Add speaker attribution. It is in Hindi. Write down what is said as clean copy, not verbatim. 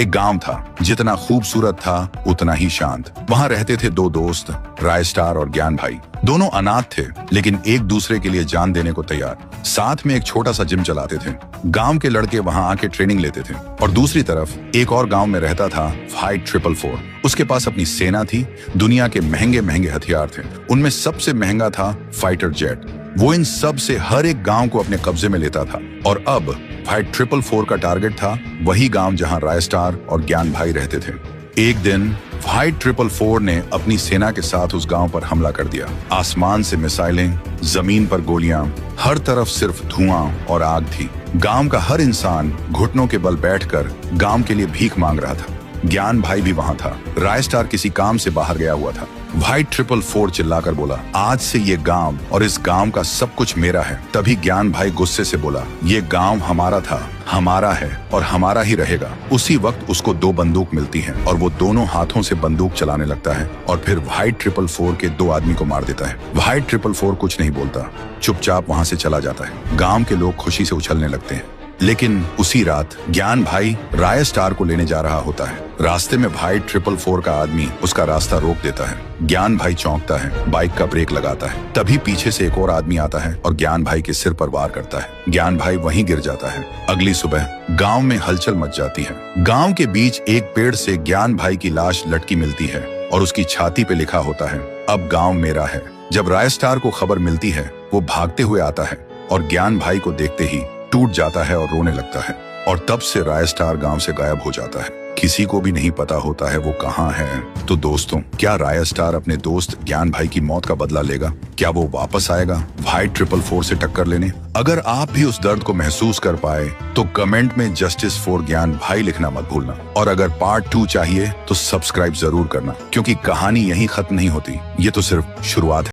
Speaker 1: एक गांव था, जितना खूबसूरत था उतना ही शांत। वहां रहते थे दो दोस्त, रायस्टार और ज्ञान भाई। दोनों अनाथ थे, लेकिन एक दूसरे के लिए जान देने को तैयार। साथ में एक छोटा सा जिम चलाते थे। गांव के लड़के वहां आके ट्रेनिंग लेते थे। और दूसरी तरफ एक और गांव में रहता था फाइट 444। उसके पास अपनी सेना थी, दुनिया के महंगे महंगे हथियार थे। उनमें सबसे महंगा था फाइटर जेट। वो इन सब से हर एक गांव को अपने कब्जे में लेता था। और अब फाइट 444 का टारगेट था वही गांव जहां रायस्टार और ज्ञान भाई रहते थे। एक दिन फाइट 444 ने अपनी सेना के साथ उस गांव पर हमला कर दिया। आसमान से मिसाइलें, जमीन पर गोलियां, हर तरफ सिर्फ धुआं और आग थी। गांव का हर इंसान घुटनों के बल बैठकर गांव के लिए भीख मांग रहा था। ज्ञान भाई भी वहां था। रायस्टार किसी काम से बाहर गया हुआ था। फाइट 444 चिल्लाकर बोला, आज से ये गांव और इस गांव का सब कुछ मेरा है। तभी ज्ञान भाई गुस्से से बोला, ये गांव हमारा था, हमारा है और हमारा ही रहेगा। उसी वक्त उसको दो बंदूक मिलती हैं और वो दोनों हाथों से बंदूक चलाने लगता है और फिर फाइट 444 के दो आदमी को मार देता है। फाइट 444 कुछ नहीं बोलता, चुपचाप वहां से चला जाता है। गांव के लोग खुशी से उछलने लगते हैं। लेकिन उसी रात ज्ञान भाई रायस्टार को लेने जा रहा होता है। रास्ते में फाइट 444 का आदमी उसका रास्ता रोक देता है। ज्ञान भाई चौंकता है, बाइक का ब्रेक लगाता है। तभी पीछे से एक और आदमी आता है और ज्ञान भाई के सिर पर वार करता है। ज्ञान भाई वहीं गिर जाता है। अगली सुबह गांव में हलचल मच जाती है। गांव के बीच एक पेड़ से ज्ञान भाई की लाश लटकी मिलती है और उसकी छाती पे लिखा होता है, अब गांव मेरा है। जब रायस्टार को खबर मिलती है, वो भागते हुए आता है और ज्ञान भाई को देखते ही टूट जाता है और रोने लगता है। और तब से रायस्टार गांव से गायब हो जाता है। किसी को भी नहीं पता होता है वो कहाँ है। तो दोस्तों, क्या रायस्टार अपने दोस्त ज्ञान भाई की मौत का बदला लेगा? क्या वो वापस आएगा फाइट 444 से टक्कर लेने? अगर आप भी उस दर्द को महसूस कर पाए तो कमेंट में जस्टिस फॉर ज्ञान भाई लिखना मत भूलना। और अगर पार्ट 2 चाहिए तो सब्सक्राइब जरूर करना, क्योंकि कहानी यहीं खत्म नहीं होती। ये तो सिर्फ शुरुआत है।